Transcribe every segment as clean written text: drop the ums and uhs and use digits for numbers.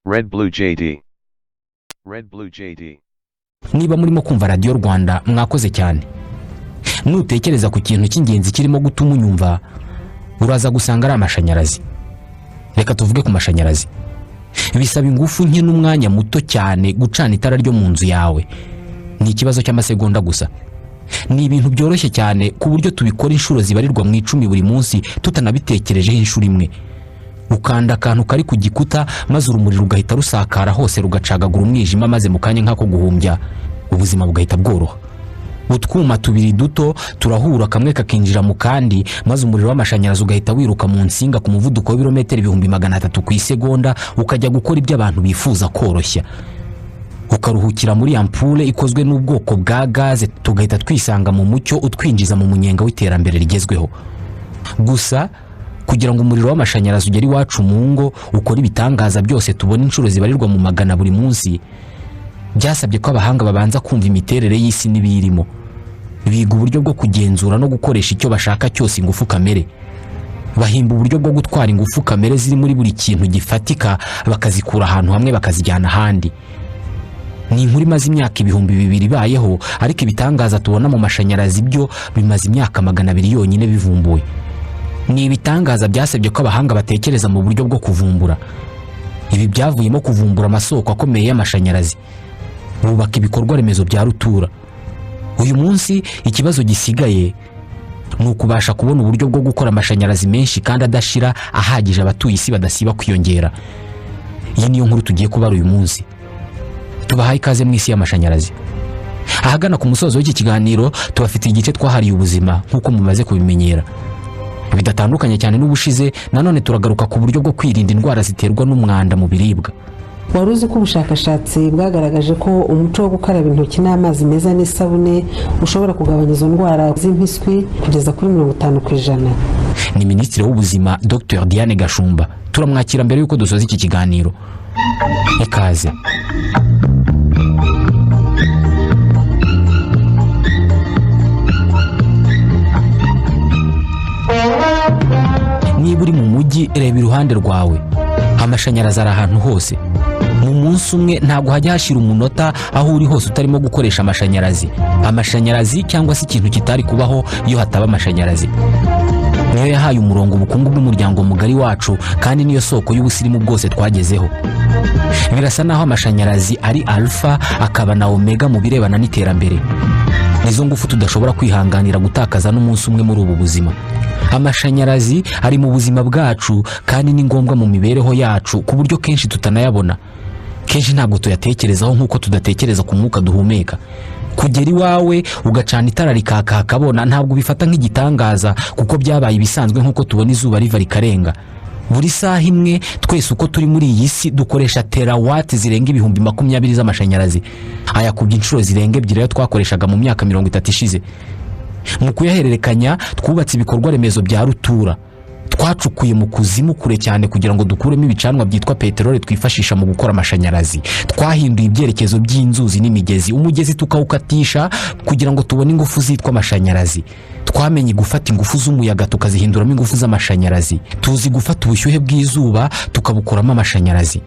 Red Blue JD. Red Blue JD. Niba murimo kumva Radio Rwanda mwakoze cyane. Nutekereza ku kintu cy'ingenzi kirimo gutuma unyumva, uraza gusanga ari amashanyarazi. Reka tuvuge ku mashanyarazi. Bisaba ingufu nke n'umwanya muto cyane gucana itara ryo mu nzu yawe. Ni ikibazo cy'amasegonda gusa. Ni ibintu byoroshye cyane ku buryo tubikora inshuro zibarirwa mu 10 buri munsi tutanabitekerejeho inshuro imwe. Ukanda akantu kari ku gikuta maze urumuri rugahita rusakara hose rugacagagura umwijima maze mu kanya nk'ako guhumbya ubuzima bugahita bworoha. Utwuma tubiri duto turahura kamwe kakinjira mu kandi maze umuriro w'amashanyarazi ugahita wiruka mu nsinga ku muvuduko w'ibirometero 300 ku isegonda ukajya gukora ibyo abantu bifuza koroshya. Ukaruhukira muri ampule ikozwe n'ubwoko bwa gaze tugahita twisanga mu mucyo utwinjiza mu munyenga w'iterambere rigezweho. Gusa kugira ngo umuriro w'amashanyarazi ugere iwacu mu ngo ukora ibitangaza byose tubona inshuro zibarirwa mu magana buri munsi, byasabye ko abahanga babanza kumva imiterere y'isi n'ibirimo. Biga uburyo bwo kugenzura no gukoresha icyo bashaka cyose ingufu kamere. Bahimba uburyo bwo gutwara ingufu kamere ziri muri buri kintu gifatika bakazikura ahantu hamwe bakazijyana ahandi. Ni inkuru imaze imyaka 2000 ibayeho, ariko ibitangaza tubona mu mashanyarazi byo bimaze imyaka 200 yonyine bivumbuwe. Ni ibitangaza byasabye ko abahanga batekereza mu buryo bwo kuvumbura. Ibi byavuyemo kuvumbura amasoko akomeye y'amashanyarazi. Bubaka ibikorwa remezo bya rutura. Uyu munsi ikibazo gisigaye ni ukubasha kubona uburyo bwo gukora amashanyarazi menshi kandi adashira ahagije abatuye isi badasiba kwiyongera. Iyi niyo nkuru tugiye kubara uyu munsi. Tubahaye ikaze mu isi y'amashanyarazi. Ahagana ku musozo w'iki kiganiro tubafitiye igice twahariye ubuzima nk'uko mumaze kubimenyera. Bidatandukanye cyane n'ubushize, nanone turagaruka ku buryo bwo kwirinda indwara ziterwa n'umwanda mu biribwa. Waruzi ko ubushakashatsi bwagaragaje ko umuco wo gukaraba intoki n'amazi meza n'isabune ushobora kugabanya izo ndwara z'impiswi kugeza kuri 50%. Ni Minisitiri w'Ubuzima Dr Diane Gashumba. Turamwakira mbere yuko dusoza iki kiganiro. Ikaze. Niba uri mu mujyi, reba iruhande rwawe. Amashanyarazi ari ahantu hose. Mu munsi umwe ntabwo hajya hashira umunota aho uri hose utarimo gukoresha amashanyarazi. Amashanyarazi cyangwa se ikintu kitari kubaho iyo hataba amashanyarazi. Niyo yahaye umurongo ubukungu bw'umuryango mugari wacu kandi niyo soko y'ubusirimu bwose twagezeho. Birasa naho amashanyarazi ari alpha akaba na omega mu birebana n'iterambere. Nizo ngufu tudashobora kwihanganira gutakaza n'umunsi umwe muri ubu buzima. Amashanyarazi ari mu buzima bwacu kandi ni ngombwa mu mibereho yacu ku buryo kenshi tutanayabona. Kenshi ntabwo tuyatekerezaho nk'uko tudatekereza ku mwuka duhumeka. Kugera iwawe ugacana itara rikaka hakabona ntabwo bifata nk'igitangaza kuko byabaye ibisanzwe nk'uko tubona izuba riva rikarenga. Buri saha imwe twese uko turi muri iyi si dukoresha terawati zirenga 20,000 z'amashanyarazi. Aya kubye inshuro zirenga 2 yo twakoreshaga mu myaka 30 ishize. Mu kuyahererekanya twubatse ibikorwa remezo bya rutura. Twacukuye mu kuzimu kure cyane kugira ngo dukuremo ibicanwa byitwa peteroli twifashisha mu gukora amashanyarazi. Twahinduye ibyerekezo by'inzuzi n'imigezi, umugezi tukawukatisha kugira ngo tubone ingufu zitwa amashanyarazi. Twamenye gufata ingufu z'umuyaga tukazihinduramo ingufu z'amashanyarazi. Tuzi gufata ubushyuhe bw'izuba tukabukuramo amashanyarazi.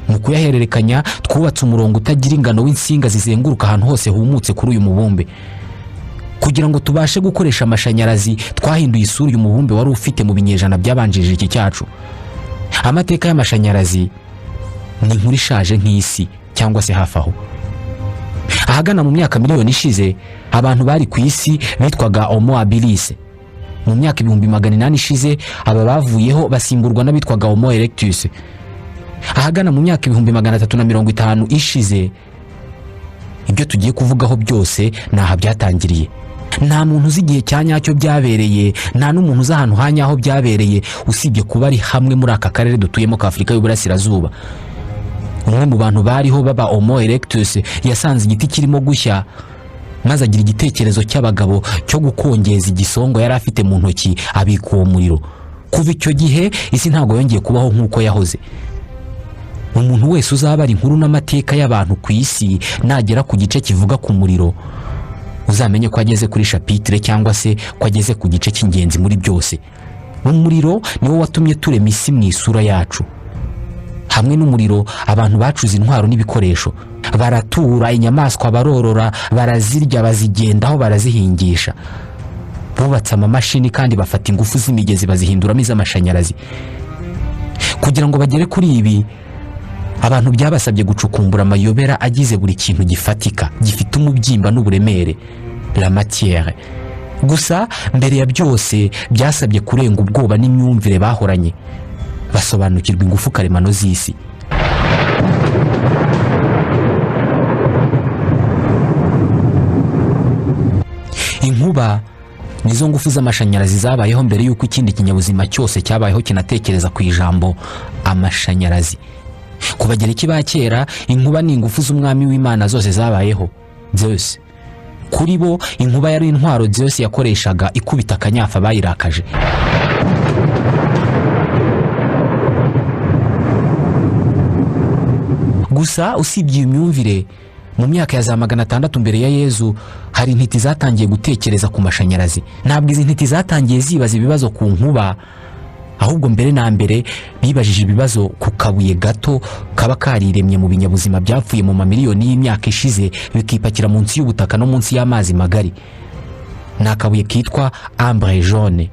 Mu kuyahererekanya twubatse umurongo utagira ingano w'insinga zizenguruka ahantu hose humutse kuri uyu mubumbe. Kugira ngo tubashe gukoresha amashanyarazi twahinduye isura y'umubumbe wari ufite mu binyejana byabanjirije iki cyacu. Amateka y'amashanyarazi ni inkuru ishaje nk'isi cyangwa se hafi aho. Ahagana mu myaka miliyoni ishize abantu bari ku isi bitwaga Homo habilis. Mu myaka 1800 ishize aba bavuyeho basimburwa n'abitwaga Homo erectus. Ahagana mu myaka 1350 ishize ibyo tugiye kuvugaho byose naha byatangiriye. Nta muntu uzi igihe cyanyacyo byabereye, nta n'umuntu uzi ahantu hanyaho byabereye usibye kuba ari hamwe muri aka karere dutuyemo ka Afurika y'Uburasirazuba. Umwe mu bantu bariho baba Homo erectus yasanze igiti kirimo gushya maze agira igitekerezo cy'abagabo cyo gukongeza igisongo yari afite mu ntoki abika uwo muriro. Kuva icyo gihe isi ntabwo yongeye kubaho nk'uko yahoze. Umuntu wese uzabara inkuru n'amateka y'abantu ku isi nagera ku gice kivuga ku muriro uzamenye ko ageze kuri chapitre cyangwa se ko ageze ku gice cy'ingenzi muri byose. Umuriro niwo watumye turema isi mu isura yacu. hamwe n'umuriro abantu bacuze intwaro n'ibikoresho, baratura inyamaswa, barorora, barazirya, bazigendaho, barazihingisha. Bubatse amamashini kandi bafata ingufu z'imigezi bazihinduramo iz'amashanyarazi. Kugira ngo bagere kuri ibi, abantu byabasabye gucukumbura amayobera agize buri kintu gifatika, gifite umubyimba n'uburemere, la matière. Gusa mbere ya byose byasabye kurenga ubwoba n'imyumvire bahoranye, basobanukirwa ingufu karemano z'isi. Inkuba nizo ngufu z'amashanyarazi zabayeho mbere y'uko ikindi kinyabuzima cyose cyabayeho kinatekereza ku ijambo amashanyarazi. Ku Bagereki ba kera, inkuba ni ingufu z'umwami w'Imana zose zabayeho, Zeus. Kuri bo inkuba yari intwaro Zeus yakoreshaga ikubita akanyafa bayirakaje. Gusa usibye iyo myumvire, mu myaka ya za 600 mbere ya Yezu hari intiti zatangiye gutekereza ku mashanyarazi. Ntabwo izi ntiti zatangiye zibaza ibibazo ku nkuba, ahubwo mbere na mbere bibajije ibibazo ku kabuye gato kaba kariremye mu binyabuzima byapfuye mu mamiliyoni y'imyaka ishize bikipakira munsi y'ubutaka no munsi y'amazi magari. Ni akabuye kitwa ambre jaune.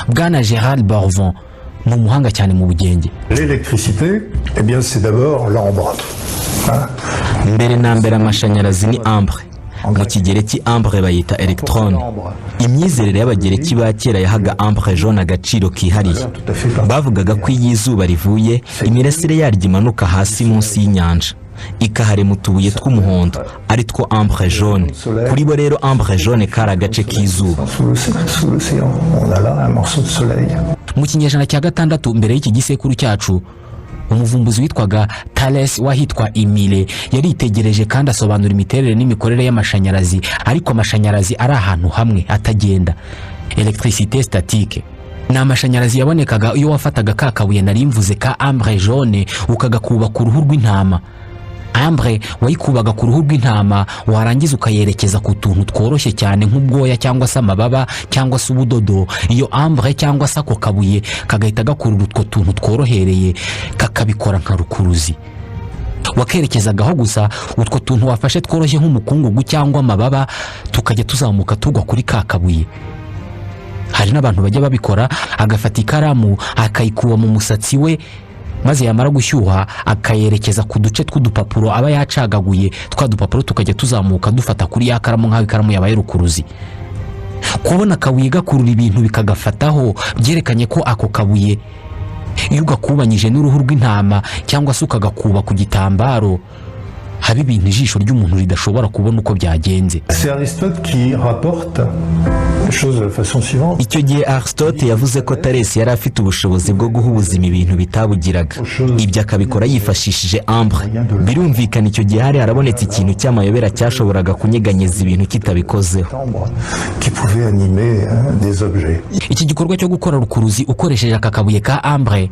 Bwana Gérald Barvon ni umuhanga cyane mu bugenge. L'électricité, eh bien c'est d'abord l'ambre. Mbere na mbere amashanyarazi ni ambre. Mu Kigereki ambre bayita electron. Imyizerere y'Abagereki ba kera yahaga ambre jaune agaciro kihariye. Bavugaga ko iyo izuba rivuye, imirasire yaryo imanuka hasi munsi y'inyanja, ikaharema utubuye tw'umuhondo, ari two ambre jaune. Kuri bo rero ambre jaune kari agace k'izuba. Mu kinyejana cya 6 mbere y'iki gisekuru cyacu, umuvumbuzi witwaga Thales wahitwa Emile yaritegereje kandi asobanura imiterere n'imikorere y'amashanyarazi, ariko amashanyarazi ari ahantu hamwe atagenda, electricité statique. Ni amashanyarazi yabonekaga iyo wafataga ka kabuye nari mvuze ka ambre jaune ukagakuba ku ruhu rw'intama. Ambre wayikubaga ku ruhu rw'intama, warangiza ukayerekeza ku tuntu tworoshye cyane nk'ubwoya cyangwa se amababa cyangwa se ubudodo. Iyo ambre cyangwa se ako kabuye kagahita gakurura utwo tuntu tworohereye kakabikora nka rukuruzi. Wakerekezagaho gusa utwo tuntu wafashe tworoshye nk'umukungugu cyangwa amababa tukajya tuzamuka tugwa kuri ka kabuye. Hari n'abantu bajya babikora, agafata ikaramu akayikuba mu musatsi we, maze yamara gushyuha akayerekeza ku duce tw'udupapuro aba yacagaguye. Twa dupapuro tukajya tuzamuka dufata kuri ya karamu nk'aho ikaramu yabaye rukuruzi. Kubona akabuye gakurura ibintu bikagafataho byerekanye ko ako kabuye iyo ugakubanyije n'uruhu rw'intama cyangwa se ukagakuba ku gitambaro, haba ibintu ijisho ry'umuntu ridashobora kubona uko byagenze. C'est Aristote qui rapporte les choses de la façon suivante. Icyo gihe Aristote yavuze ko Thalès yari afite ubushobozi bwo guha ubuzima ibintu bitabugiraga. Ibyo akabikora yifashishije ambre. Birumvikana icyo gihe hari harabonetse ikintu cy'amayobera cyashoboraga kunyeganyeza ibintu kitabikozeho. Qui pouvait animer des objets. Iki gikorwa cyo gukora rukuruzi ukoresheje aka kabuye ka ambre,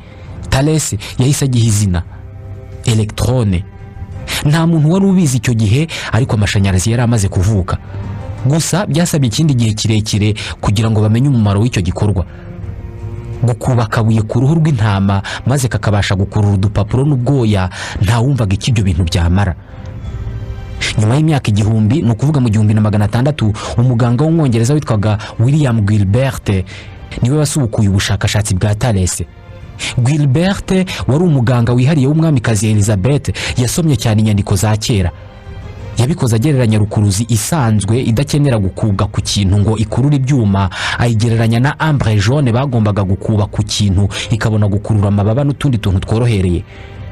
Thalès yahise agiha izina electrone. Nta muntu wari ubizi icyo gihe, ariko amashanyarazi yari amaze kuvuka. Gusa byasabye ikindi gihe kirekire kugira ngo bamenye umumaro w'icyo gikorwa. Gukuba akabuye ku ruhu rw'intama maze kakabasha gukurura udupapuro n'ubwoya, nta wumvaga icyo ibyo bintu byamara. Nyuma y'imyaka 1000, ni ukuvuga mu 1600, umuganga w'umwongereza witwaga William Gilbert niwe wasubukuye ubushakashatsi bwa Thalès. Gilbert wari umuganga wihariye w'umwamikazi Elizabeth, yasomye cyane inyandiko za kera. Yabikoze agereranya rukuruzi isanzwe idakenera gukubwa ku kintu ngo ikurura ibyuma, ayigereranya na ambre jaune bagombaga gukuba ku kintu ikabona gukurura amababa n'utundi tuntu tworohereye.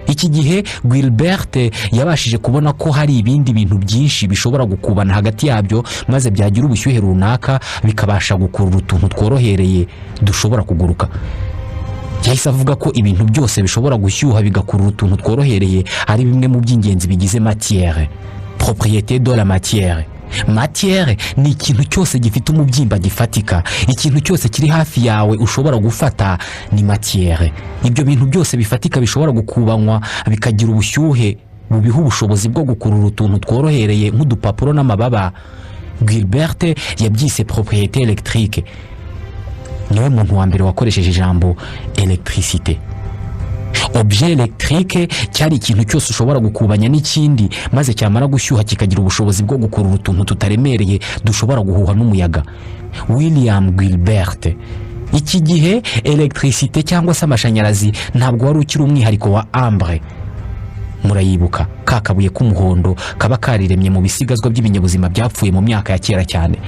Iki gihe Gilbert yabashije kubona ko hari ibindi bintu byinshi bishobora gukubana hagati yabyo, maze byagira ubushyuhe runaka bikabasha gukurura utuntu tworohereye dushobora kuguruka. Yahise avuga ko ibintu byose bishobora gushyuha bigakurura utuntu tworohereye ari bimwe mu by'ingenzi bigize matière. Propriété de la matière. Matière ni ikintu cyose gifite umubyimba gifatika. Ikintu cyose kiri hafi yawe ushobora gufata ni matière. Ibyo bintu byose bifatika bishobora gukubanywa bikagira ubushyuhe bubiha ubushobozi bwo gukurura utuntu tworohereye nk'udupapuro n'amababa. Gilbert yabyise propriété électrique. Niwe muntu wa mbere wakoresheje ijambo electricité. objet électrique cyari ikintu cyose ushobora gukubanya n'ikindi maze cyamara gushyuha kikagira ubushobozi bwo gukurura utuntu tutaremereye dushobora guhuha n'umuyaga. William Gilbert. Iki gihe electricité cyangwa se amashanyarazi ntabwo wari ukiri umwihariko wa Ambre. Murayibuka ka kabuye k'umuhondo kaba kariremye mu bisigazwa by'ibinyabuzima byapfuye mu myaka ya kera cyane.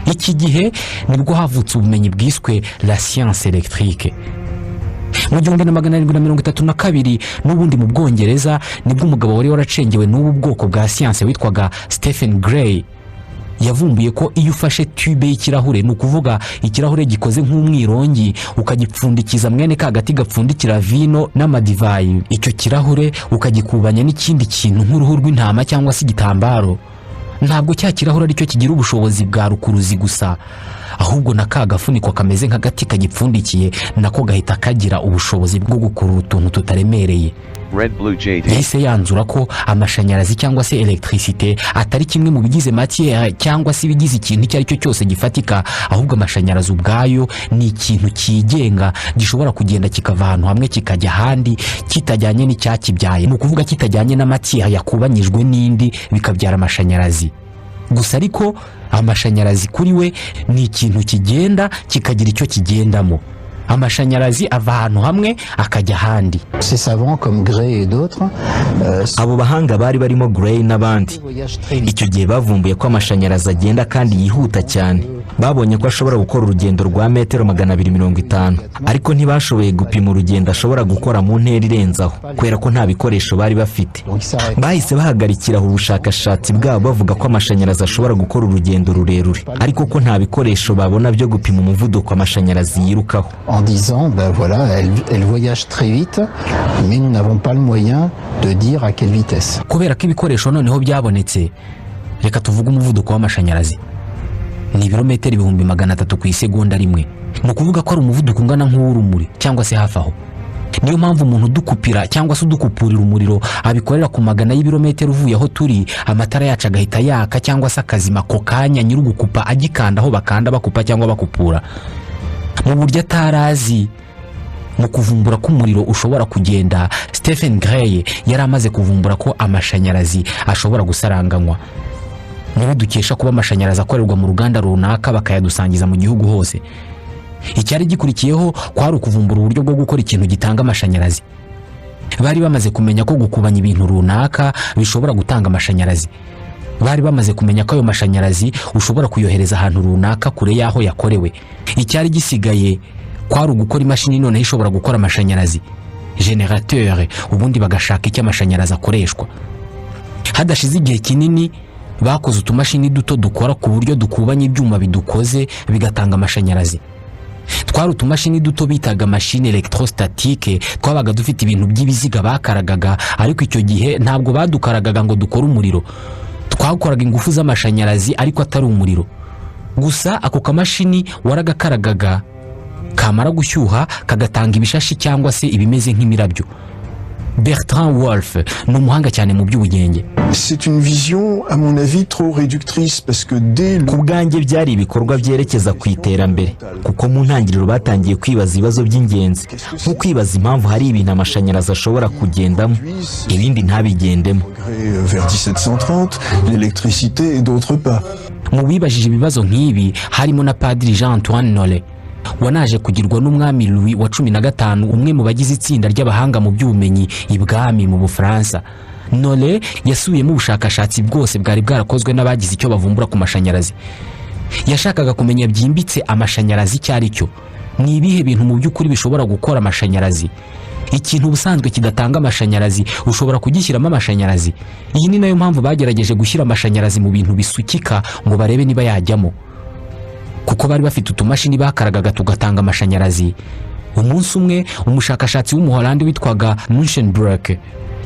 Iki gihe nibwo havutse ubumenyi bwiswe la science électrique. Mu 1732 n'ubundi mu Bwongereza nibwo umugabo wari waracengewe n'ubu bwoko bwa science witwaga Stephen Gray yavumbuye ko iyo ufashe tube y'ikirahure, ni ukuvuga ikirahure gikoze nk'umwirongi, ukagipfundikiza mwene ka gati gapfundikira vino n'amadivayi, icyo kirahure ukagikubanya n'ikindi kintu nk'uruhu rw'intama cyangwa se igitambaro, ntabwo cya kirahure aricyo kigira ubushobozi bwa rukuruzi gusa, ahubwo na ka gafuniko kameze nk'agati kagipfundikiye nako gahita kagira ubushobozi bwo gukurura utuntu tutaremereye. Red Blue JD. Yahise yanzura ko amashanyarazi cyangwa se electricité atari kimwe mu bigize matière cyangwa se ibigize ikintu icyo ari cyo cyose gifatika, ahubwo amashanyarazi ubwayo ni ikintu kigenga gishobora kugenda kikava ahantu hamwe kikajya ahandi kitajyanye n'icyakibyaye, ni ukuvuga kitajyanye na matière yakubanyijwe n'indi bikabyara amashanyarazi gusa. Ariko amashanyarazi kuri we ni ikintu kigenda kikagira icyo kigendamo. Amashanyarazi ava ahantu hamwe akajya ahandi. Ces savants comme Gray et d'autres abo bahanga bari barimo Gray n'abandi icyo gihe bavumbuye ko amashanyarazi agenda kandi yihuta cyane. Babonye ko ashobora gukora urugendo rwa metero 250, ariko ntibashoboye gupima urugendo ashobora gukora mu ntera irenzaho kubera ko nta bikoresho bari bafite. Bahise bahagarikiraho ubushakashatsi bwabo bavuga ko amashanyarazi ashobora gukora urugendo rurerure, ariko ko nta bikoresho babona byo gupima umuvuduko amashanyarazi yirukaho. En disant, ben voilà, elle voyage très vite, mais nous n'avons pas le moyen de dire à quelle vitesse. Kubera ko ibikoresho noneho byabonetse, reka tuvuge umuvuduko w'amashanyarazi ni ibirometero 300 ku isegonda rimwe, ni ukuvuga ko ari umuvuduko ungana nk'uw'urumuri cyangwa se hafi aho. Niyo mpamvu umuntu udukupira cyangwa se udukupurira umuriro abikorera ku magana y'ibirometero uvuye aho turi, amatara yacu agahita yaka cyangwa se akazima ako kanya nyir'ugukupa agikanda aho bakanda bakupa cyangwa bakupura. Mu buryo atarazi mu kuvumbura ko umuriro ushobora kugenda, Stephen Gray yari amaze kuvumbura ko amashanyarazi ashobora gusaranganywa. Niwe dukesha kuba amashanyarazi akorerwa mu ruganda runaka bakayadusangiza mu gihugu hose. Icyari gikurikiyeho kwari ukuvumbura uburyo bwo gukora ikintu gitanga amashanyarazi. Bari bamaze kumenya ko gukubanya ibintu runaka bishobora gutanga amashanyarazi. Bari bamaze kumenya ko ayo mashanyarazi ushobora kuyohereza ahantu runaka kure y'aho yakorewe. Icyari gisigaye kwari ugukora imashini none ishobora gukora amashanyarazi, generateur, ubundi bagashaka icyo amashanyarazi akoreshwa. Hadashize igihe kinini bakoze utumashini duto dukora ku buryo dukubanya ibyuma bidukoze bigatanga amashanyarazi. Twari utumashini duto bitaga machine electrostatique, twabaga dufite ibintu by'ibiziga bakaragaga, ariko icyo gihe ntabwo badukaragaga ngo dukore umuriro. Twakoraga ingufu z'amashanyarazi ariko atari umuriro gusa. Ako kamashini waragakaragaga, kamara gushyuha kagatanga ibishashi cyangwa se ibimeze nk'imirabyo. Bertrand Wolff ni umuhanga cyane mu by'ubugenge. C'est une vision à mon avis trop réductrice parce que dès le ku bwanjye byari ibikorwa byerekeza ku iterambere, kuko mu ntangiriro batangiye kwibaza ibibazo by'ingenzi nko kwibaza impamvu hari ibintu amashanyarazi ashobora kugendamo ibindi ntabigendemo. vers 1730 l'électricité et d'autres pas. Mu bibajije ibibazo nk'ibi harimo na Padiri Jean Antoine Nollet wanaje kugirwa n'umwami Louis wa 15, umwe mu bagize itsinda ry'abahanga mu by'ubumenyi ibwami mu Bufaransa. Nollet yasubiyemo ubushakashatsi bwose bwari bwarakozwe n'abagize icyo bavumbura ku mashanyarazi. Yashakaga kumenya byimbitse amashanyarazi icyo ari cyo, ni ibihe bintu mu by'ukuri bishobora gukora amashanyarazi. Ikintu ubusanzwe kidatanga amashanyarazi ushobora kugishyiramo amashanyarazi. Iyi ni nayo mpamvu bagerageje gushyira amashanyarazi mu bintu bisukika ngo barebe niba yajyamo, kuko bari bafite utumashini bakaragaga tugatanga amashanyarazi. Umunsi umwe umushakashatsi w'umuholandi witwaga Munchenbroek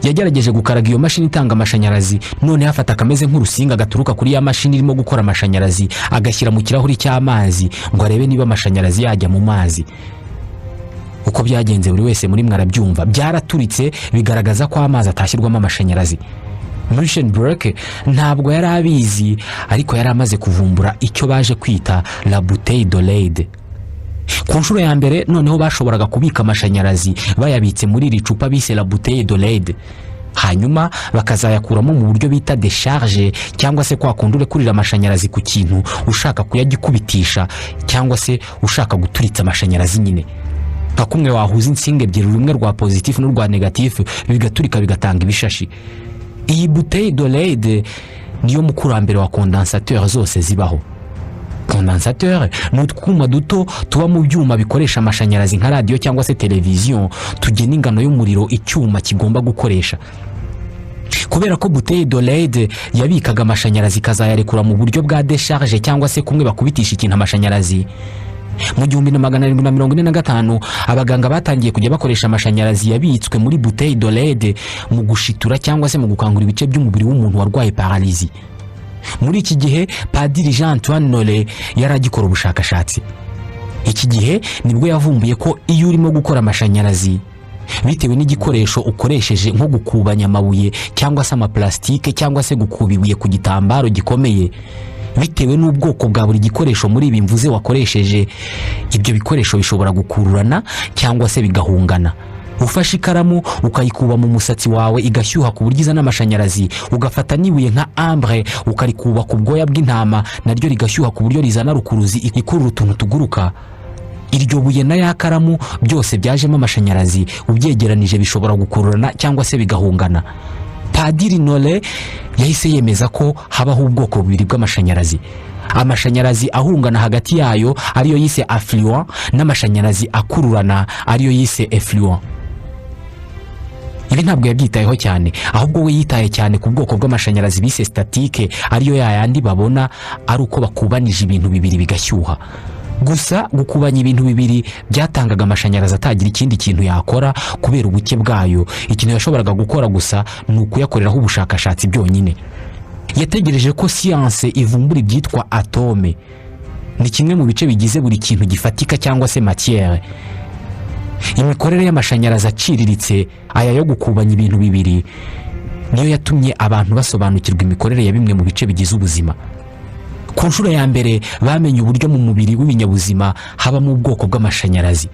yagerageje gukaraga iyo mashini itanga amashanyarazi, none hafata kameze nk'urusinga gaturuka kuri ya mashini irimo gukora amashanyarazi agashyira mu kirahuri cy'amazi ngo arebe niba amashanyarazi yajya mu mazi. Uko byagenze buri wese muri mwarabyumva, byaraturitse bigaragaza ko amazi atashyirwamo amashanyarazi. Munchenbroek ntabwo yari abizi, ariko yari amaze kuvumbura icyo baje kwita la bouteille de lead. ku nshuro ya mbere noneho bashoboraga kubika amashanyarazi bayabitse muri iri cupa bise la bouteille de LED, hanyuma bakazayakuramo mu buryo bita décharge, cyangwa se kwa kundi urekurira amashanyarazi ku kintu ushaka kuyagikubitisha cyangwa se ushaka guturitsa amashanyarazi nyine, nka kumwe wahuza insinga ebyiri, rumwe rwa positif n'urwa negatif, bigaturika bigatanga ibishashi. Iyi bouteille de LED niyo mukurambere wa condensateur zose zibaho. Condensateur ni utwuma duto tuba mu byuma bikoresha amashanyarazi nka radio cyangwa se televiziyo, tugena ingano y'umuriro icyuma kigomba gukoresha. Kubera ko bouteille de LED yabikaga amashanyarazi kazayarekura mu buryo bwa décharge cyangwa se kumwe bakubitisha ikintu amashanyarazi, mu 1745 abaganga batangiye kujya bakoresha amashanyarazi yabitswe muri bouteille de LED mu gushitura cyangwa se mu gukangura ibice by'umubiri w'umuntu warwaye paralysie. Muri iki gihe Padiri Jean Antoine Nollet yaragikora ubushakashatsi. Iki gihe nibwo yavumbuye ko iyo urimo gukora amashanyarazi bitewe n'igikoresho ukoresheje nko gukubanya amabuye cyangwa se amaplastike cyangwa se gukuba ibuye ku gitambaro gikomeye, bitewe n'ubwoko bwa buri gikoresho muri ibi mvuze wakoresheje, ibyo bikoresho bishobora gukururana cyangwa se bigahungana. Ufashe ikaramu ukayikuba mu musatsi wawe igashyuha ku buryo izana amashanyarazi, ugafata nibuye nka ambre ukarikuba ku bwoya bw'intama naryo rigashyuha ku buryo rizana rukuruzi ikurura utuntu tuguruka. Iryo buye na ya karamu byose byajemo amashanyarazi, ubyegeranije bishobora gukururana cyangwa se bigahungana. Padiri Nollet yahise yemeza ko habaho ubwoko bubiri bw'amashanyarazi: amashanyarazi ahungana hagati yayo ariyo yise affluent, n'amashanyarazi akururana ariyo yise effluent. Ibi ntabwo yabyitayeho cyane, ahubwo we yitaye cyane ku bwoko bw'amashanyarazi bise statique, ariyo yayandi babona ari uko bakubanije ibintu bibiri bigashyuha. Gusa gukubanya ibintu bibiri byatangaga amashanyarazi atagira ikindi kintu yakora kubera ubuke bwayo. Ikintu yashoboraga gukora gusa ni ukuyakoreraho ubushakashatsi byonyine. Yategereje ko science ivumbura ibyitwa atome, ni kimwe mu bice bigize buri kintu gifatika cyangwa se matière. Imikorere y'amashanyarazi aciriritse, aya yo gukubanya ibintu bibiri, niyo yatumye abantu basobanukirwa imikorere ya bimwe mu bice bigize ubuzima. Ku nshuro ya mbere bamenye uburyo mu mubiri w'ibinyabuzima habamo ubwoko bw'amashanyarazi.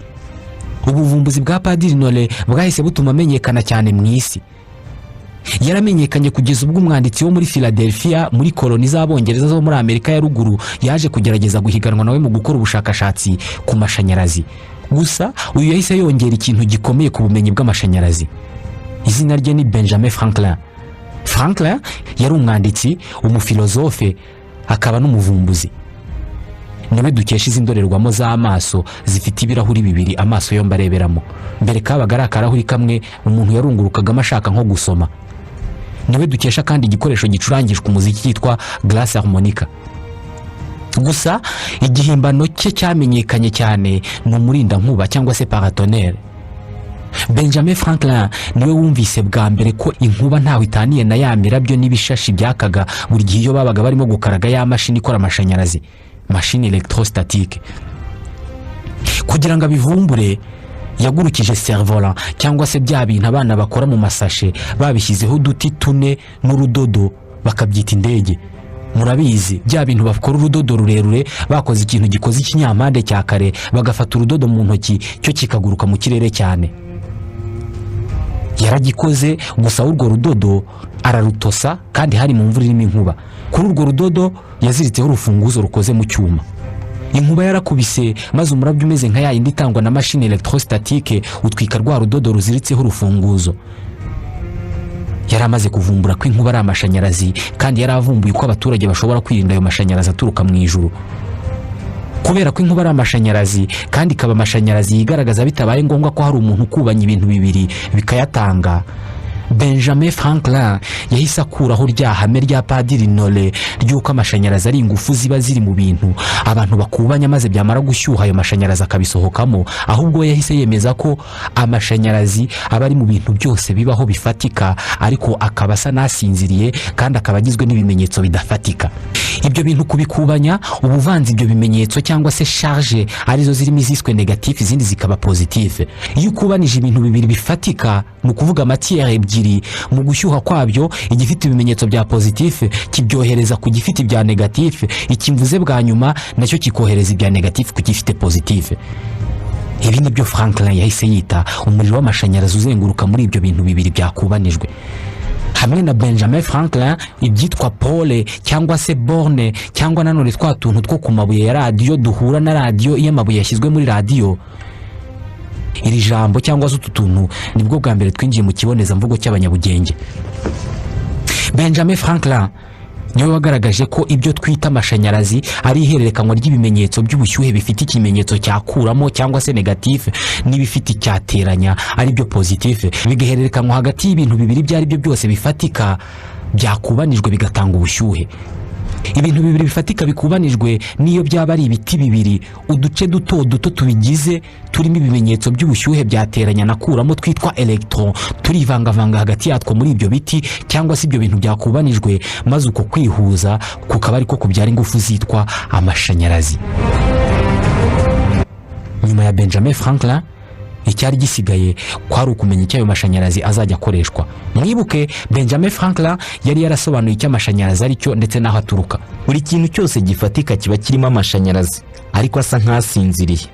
Ubuvumbuzi bwa Padiri Nollet bwahise butuma amenyekana cyane mu isi. Yaramenyekanye kugeza ubwo umwanditsi wo muri Philadelphia muri koloni z'Abongereza zo muri Amerika ya ruguru yaje kugerageza guhiganwa nawe mu gukora ubushakashatsi ku mashanyarazi. Gusa uyu yahise yongera ikintu gikomeye ku bumenyi bw'amashanyarazi. Izina rye ni Benjamin Franklin. Franklin yari umwanditsi, umufilozofe, akaba n'umuvumbuzi. Niwe dukesha izi ndorerwamo z'amaso zifite ibirahuri bibiri amaso yombi areberamo. Mbere kabaga ari akarahuri kamwe umuntu yarungurukagamo ashaka nko gusoma. Niwe dukesha kandi igikoresho gicurangishwa umuziki cyitwa glace harmonica. Gusa igihimbano cye cyamenyekanye cyane ni umurindankuba cyangwa se paratonnerre. Benjamin Franklin niwe wumvise bwa mbere ko inkuba ntaho itaniye na ya mirabyo n'ibishashi byakaga buri gihe iyo babaga barimo gukaraga ya mashini ikora amashanyarazi, machine électrostatique. Kugira ngo abivumbure yagurukije cerf-volant cyangwa se bya bintu abana bakora mu masashe babishyizeho uduti tune n'urudodo bakabyita indege. Murabizi bya bintu bakora urudodo rurerure, bakoze ikintu gikoze ikinyampande cya kare, bagafata urudodo mu ntoki cyo kikaguruka mu kirere cyane. Yaragikoze, gusa urwo rudodo ararutosa kandi hari mu mvura irimo inkuba. Kuri urwo rudodo yaziritseho urufunguzo rukoze mu cyuma. Inkuba yarakubise maze umurabyo umeze nka yindi itangwa na machine électrostatique utwika rwa rudodo ruziritseho urufunguzo. Yaramaze kuvumbura ko inkuba ari amashanyarazi, kandi yaravumbuye ko abaturage bashobora kwirinda ayo mashanyarazi aturuka mu ijuru. Kubera ko inkuba ari amashanyarazi kandi ikaba amashanyarazi yigaragaza bitabaye ngombwa ko hari umuntu ukubanya ibintu bibiri bikayatanga, Benjamin Franklin yahise akuraho rya hame rya Padiri Nollet ry'uko amashanyarazi ari ingufu ziba ziri mu bintu abantu bakubanya maze byamara gushyuha ayo mashanyarazi akabisohokamo. Ahubwo yahise yemeza ko amashanyarazi aba ari mu bintu byose bibaho bifatika, ariko akaba asa nasinziriye kandi akaba agizwe n'ibimenyetso bidafatika. Ibyo bintu kubikubanya ubuvanze ibyo bimenyetso cyangwa se charge arizo zirimo iziswe negatif izindi zikaba positif. Iyo ukubanije ibintu bibiri bifatika ni ukuvuga matière ebyiri mu gushyuha kwabyo, igifite ibimenyetso bya positif kibyohereza ku gifite ibya negatif, ikimvuze bwa nyuma nacyo kikohereza ibya negatif ku gifite positif. Ibi nibyo Franklin yahise yita umuriro w'amashanyarazi uzenguruka muri ibyo bintu bibiri byakubanijwe. Hamwe na Benjamin Franklin, ibyitwa pole cyangwa se borne cyangwa nanone twa tuntu two ku mabuye ya radiyo duhura na radiyo iyo amabuye yashyizwe muri radiyo, iri jambo cyangwa se utu tuntu nibwo bwa mbere twinjiye mu kibonezamvugo cy'abanyabugenge. Benjamin Franklin niwe wagaragaje ko ibyo twita amashanyarazi ari ihererekanwa ry'ibimenyetso by'ubushyuhe bifite ikimenyetso cyakuramo cyangwa se negatif n'ibifite icyateranya ari byo positif, bigahererekanwa hagati y'ibintu bibiri ibyo ari byo byose bifatika byakubanijwe bigatanga ubushyuhe. Ibintu bibiri bifatika bikubanijwe niyo byaba ari ibiti bibiri, uduce duto duto tubigize turimo ibimenyetso by'ubushyuhe byateranya nakuramo twitwa electron, turivangavanga hagati yatwo muri ibyo biti cyangwa se ibyo bintu byakubanijwe, maze uko kwihuza kukaba ariko kubyara ingufu zitwa amashanyarazi. Nyuma ya Benjamin Franklin, icyari gisigaye kwari ukumenya icyo ayo mashanyarazi azajya akoreshwa. Mwibuke Benjamin Franklin yari yarasobanuye icyo amashanyarazi ari cyo ndetse n'aho aturuka. Buri kintu cyose gifatika kiba kirimo amashanyarazi, ariko asa nk'asinziriye.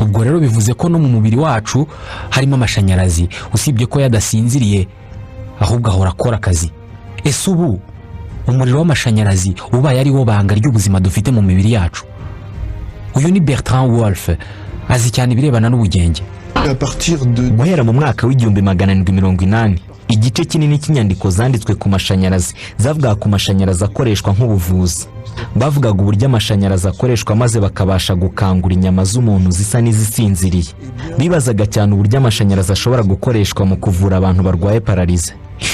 Ubwo rero bivuze ko no mu mubiri wacu harimo amashanyarazi, usibye ko yadasinziriye ahubwo ahora akora akazi. Ese ubu umuriro w'amashanyarazi ubaye ari wo banga ry'ubuzima dufite mu mibiri yacu? Uyu ni Bertrand Wolf, azi cyane ibirebana n'ubugenge. Guhera mu mwaka w'1780 igice kinini cy'inyandiko zanditswe ku mashanyarazi zavuga ku mashanyarazi akoreshwa nk'ubuvuzi. Bavugaga uburyo amashanyarazi akoreshwa maze bakabasha gukangura inyama z'umuntu zisa n'izisinziriye. Bibazaga cyane uburyo amashanyarazi ashobora gukoreshwa mu kuvura abantu barwaye paralize.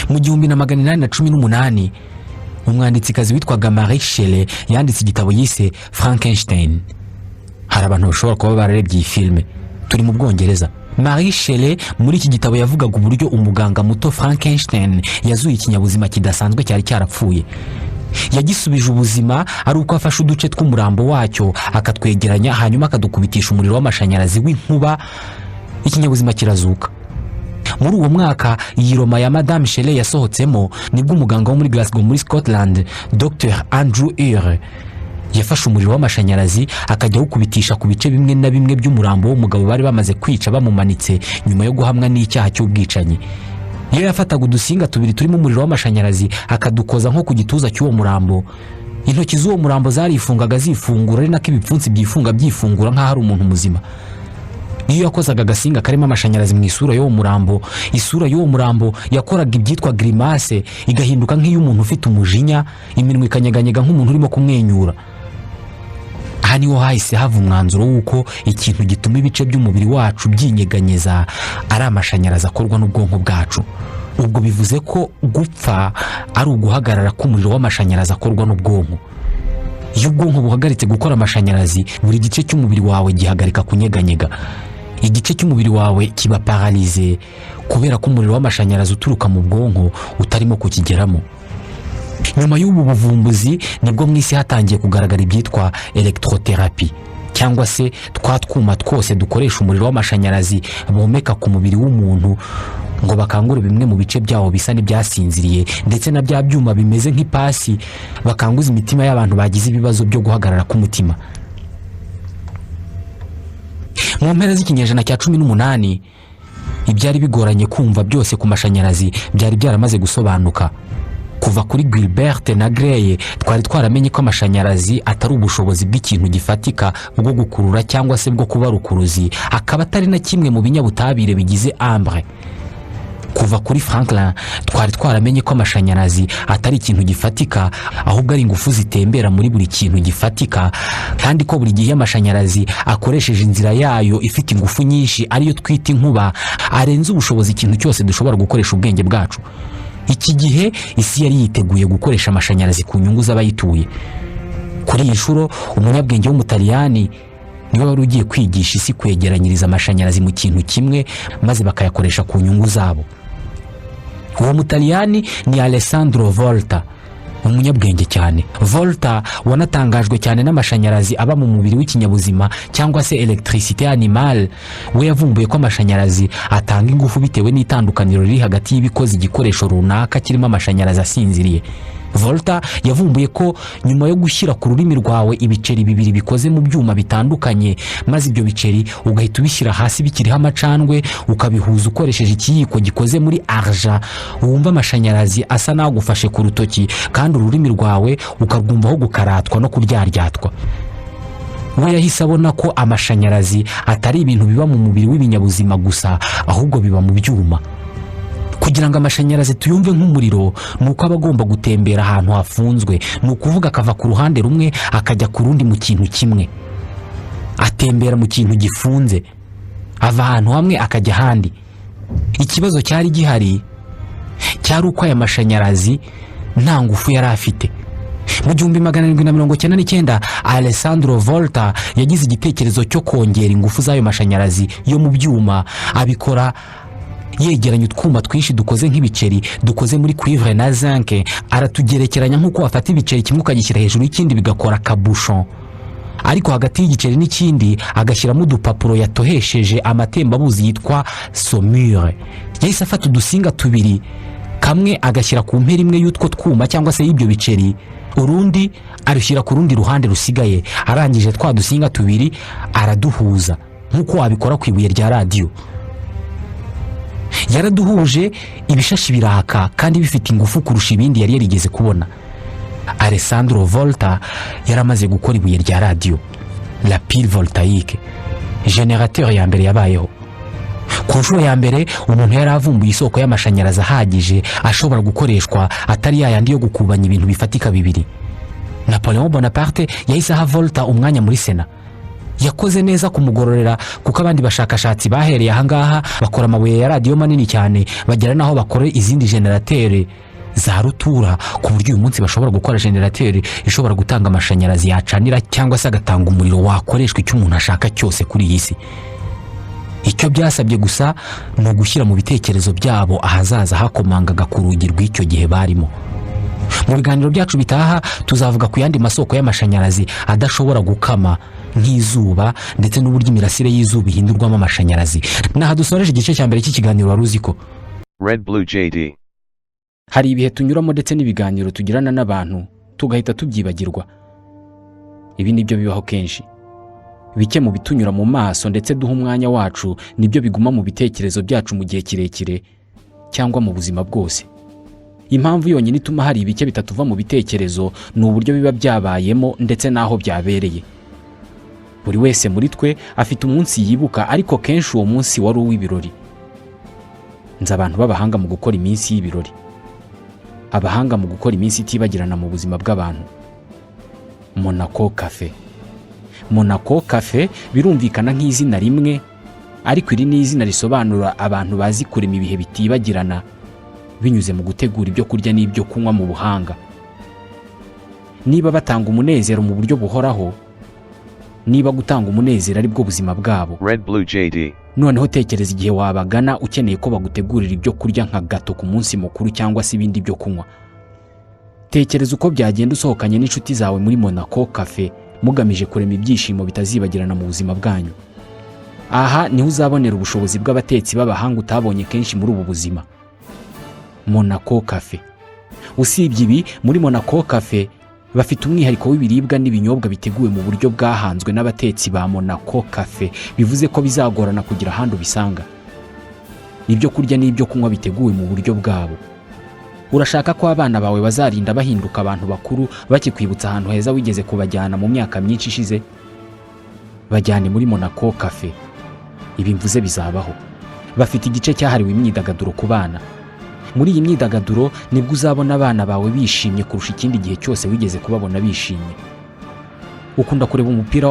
Mu 1818 umwanditsikazi witwaga Marie Shelley yanditse igitabo yise Frankenstein. Hari abantu bashobora kuba bararebye iyi filme, turi mu Bwongereza. Marie Shelley muri iki gitabo yavugaga uburyo umuganga muto Frankenstein yazuye ikinyabuzima kidasanzwe cyari cyarapfuye. Yagisubije ubuzima ari uko afashe uduce tw'umurambo wacyo akatwegeranya, hanyuma akadukubitisha umuriro w'amashanyarazi w'inkuba, ikinyabuzima kirazuka. Muri uwo mwaka iyi Roma ya Madame Shelley yasohotsemo nibwo umuganga wo muri Glasgow muri Scotland, Dr Andrew Ure, yafashe umuriro w'amashanyarazi akajya awukubitisha ku bice bimwe na bimwe by'umurambo w'umugabo bari bamaze kwica bamumanitse nyuma yo guhamwa n'icyaha cy'ubwicanyi. Iyo yafataga udusinga tubiri turimo umuriro w'amashanyarazi akadukoza nko ku gituza cy'uwo murambo, intoki z'uwo murambo zarifungaga zifungura, ari nako ibipfunsi byifunga byifungura nk'aho ari umuntu muzima. Iyo yakozaga agasinga karimo amashanyarazi mu isura y'uwo murambo, isura y'uwo murambo yakoraga ibyitwa grimace, igahinduka nk'iy'umuntu ufite umujinya, iminwa ikanyeganyega nk'umuntu urimo kumwenyura. Aha niho hahise hava umwanzuro w'uko ikintu gituma ibice by'umubiri wacu byinyeganyeza ari amashanyarazi akorwa n'ubwonko bwacu. Ubwo bivuze ko gupfa ari uguhagarara k'umuriro w'amashanyarazi akorwa n'ubwonko. Iyo ubwonko buhagaritse gukora amashanyarazi, buri gice cy'umubiri wawe gihagarika kunyeganyega. Igice cy'umubiri wawe kiba paralize kubera ko umuriro w'amashanyarazi uturuka mu bwonko utarimo kukigeramo. Nyuma y'ubu buvumbuzi nibwo mu isi hatangiye kugaragara ibyitwa electrotherapy, cyangwa se twa twuma twose dukoresha umuriro w'amashanyarazi bomeka ku mubiri w'umuntu ngo bakangure bimwe mu bice byawo bisa n'ibyasinziriye, ndetse na bya byuma bimeze nk'ipasi bakanguza imitima y'abantu bagize ibibazo byo guhagarara k'umutima. Mu mpera z'ikinyejana cya 18 ibyari bigoranye kumva byose ku mashanyarazi byari byaramaze gusobanuka. Kuva kuri Gilbert na Gray twari twaramenye ko amashanyarazi atari ubushobozi bw'ikintu gifatika bwo gukurura cyangwa se bwo kuba rukuruzi, akaba atari na kimwe mu binyabutabire bigize ambre. Kuva kuri Franklin twari twaramenye ko amashanyarazi atari ikintu gifatika, ahubwo ari ingufu zitembera muri buri kintu gifatika, kandi ko buri gihe amashanyarazi akoresheje inzira yayo ifite ingufu nyinshi ariyo twita inkuba, arenze ubushobozi ikintu cyose dushobora gukoresha ubwenge bwacu. Iki gihe isi yari yiteguye gukoresha amashanyarazi ku nyungu z'abayituye. Kuri iyi nshuro umunyabwenge w'umutaliyani niwe wari ugiye kwigisha isi kwegeranyiriza amashanyarazi mu kintu kimwe maze bakayakoresha ku nyungu zabo. Uwo mutaliyani ni Alessandro Volta. umunyabwenge cyane. Volta wanatangajwe cyane n'amashanyarazi aba mu mubiri w'ikinyabuzima cyangwa se electricité animale, we yavumbuye ko amashanyarazi atanga ingufu bitewe n'itandukaniro riri hagati y'ibikoze igikoresho runaka kirimo amashanyarazi asinziriye. Volta yavumbuye ko nyuma yo gushyira ku rurimi rwawe ibiceri bibiri bikoze mu byuma bitandukanye, maze ibyo biceri ugahita ubishyira hasi bikiriho amacandwe, ukabihuza ukoresheje ikiyiko gikoze muri argent, wumva amashanyarazi asa n'agufashe ku rutoki kandi ururimi rwawe ukarwumvaho gukaratwa no kuryaryatwa. We yahise abona ko amashanyarazi atari ibintu biba mu mubiri w'ibinyabuzima gusa, ahubwo biba mu byuma. Kugira ngo amashanyarazi tuyumve nk'umuriro, nuko aba agomba gutembera ahantu hafunzwe, ni ukuvuga akava ku ruhande rumwe akajya ku rundi mu kintu kimwe. Atembera mu kintu gifunze, ava ahantu hamwe akajya ahandi. Ikibazo cyari gihari cyari uko aya mashanyarazi nta ngufu yari afite. Mu 1799 Alessandro Volta yagize igitekerezo cyo kongera ingufu z'ayo mashanyarazi yo mu byuma. Abikora yegeranya utwuma twinshi dukoze nk'ibiceri, dukoze muri cuivre na zinc, aratugerekeranya nk'uko wafata ibiceri kimwe ukagishyira hejuru y'ikindi bigakora kabushon, ariko hagati y'igiceri n'ikindi agashyiramo udupapuro yatohesheje amatembabuzi yitwa saumure. Yahise afata udusinga tubiri, kamwe agashyira ku mpera imwe y'utwo twuma cyangwa se y'ibyo biceri, urundi arushyira ku rundi ruhande rusigaye. Arangije twa dusinga tubiri araduhuza nk'uko wabikora ku ibuye rya radio. Yaraduhuje, ibishashi biraka kandi bifite ingufu kurusha ibindi yari yarigeze kubona. Alessandro Volta yaramaze gukora ibuye rya radio, la pile voltaïque, generateur ya mbere yabayeho. Ku nshuro ya mbere umuntu yari avumbuye isoko y'amashanyarazi ahagije ashobora gukoreshwa atari yayandi yo gukubanya ibintu bifatika bibiri. Napoleon Bonaparte yahise aha Volta umwanya muri Sena. Yakoze neza kumugororera kuko abandi bashakashatsi bahereye ahangaha bakora amabuye ya radio manini cyane, bagera naho bakora izindi generateur za rutura, ku buryo uyu munsi bashobora gukora generateur ishobora gutanga amashanyarazi yacanira cyangwa se agatanga umuriro wakoreshwa icyo umuntu ashaka cyose kuri iyi si. Icyo byasabye gusa no gushyira mu bitekerezo byabo ahazaza hakomangaga ku rugi rw'icyo gihe barimo. Mu biganiro byacu bitaha tuzavuga ku yandi masoko y'amashanyarazi adashobora gukama nk'izuba ndetse n'uburyo imirasire y'izuba ihindurwamo amashanyarazi. Naha dusoreje igice cya mbere cy'ikiganiro waruziko. Red Blue JD. Hari ibihe tunyuramo ndetse n'ibiganiro tugirana n'abantu tugahita tubyibagirwa. Ibi nibyo bibaho kenshi. Bike mu bitunyura mu maso ndetse duha umwanya wacu nibyo biguma mu bitekerezo byacu mu gihe kirekire cyangwa mu buzima bwose. Impamvu yonyine ituma hari ibike bitatuva mu bitekerezo ni uburyo biba byabayemo ndetse naho byabereye. Buri wese muri twe afite umunsi yibuka, ariko kenshi uwo munsi wari uw'ibirori. Nzi abantu b'abahanga mu gukora iminsi y'ibirori, abahanga mu gukora iminsi itibagirana mu buzima bw'abantu. Monaco Cafe. Monaco Cafe birumvikana nk'izina rimwe, ariko iri ni izina risobanura abantu bazi kurema ibihe bitibagirana binyuze mu gutegura ibyo kurya n'ibyo kunywa mu buhanga. Niba batanga umunezero mu buryo buhoraho, niba gutanga umunezero ari bwo buzima bwabo, Red Blue JD. noneho tekereza igihe wabagana ukeneye ko bagutegurira ibyo kurya nka gato ku munsi mukuru cyangwa se ibindi byo kunywa. Tekereza uko byagenda usohokanye n'inshuti zawe muri Monaco Cafe mugamije kurema ibyishimo bitazibagirana mu buzima bwanyu. Aha niho uzabonera ubushobozi bw'abatetsi b'abahanga utabonye kenshi muri ubu buzima. Monaco Cafe. Usibye ibi, muri Monaco Cafe bafite umwihariko w'ibiribwa n'ibinyobwa biteguwe mu buryo bwahanzwe n'abatetsi ba Monaco Cafe, bivuze ko bizagorana kugira ahandi ubisanga. Ibyo kurya n'ibyo kunywa biteguwe mu buryo bwabo. Urashaka ko abana bawe bazarinda bahinduka abantu bakuru bakikwibutsa ahantu heza wigeze kubajyana mu myaka myinshi ishize? Bajyane muri Monaco Cafe. Ibi mvuze bizabaho. Bafite igice cyahariwe imyidagaduro ku bana. Muri iyi myidagaduro nibwo uzabona abana bawe bishimye kurusha ikindi gihe cyose wigeze kubabona bishimye. Ukunda kureba umupira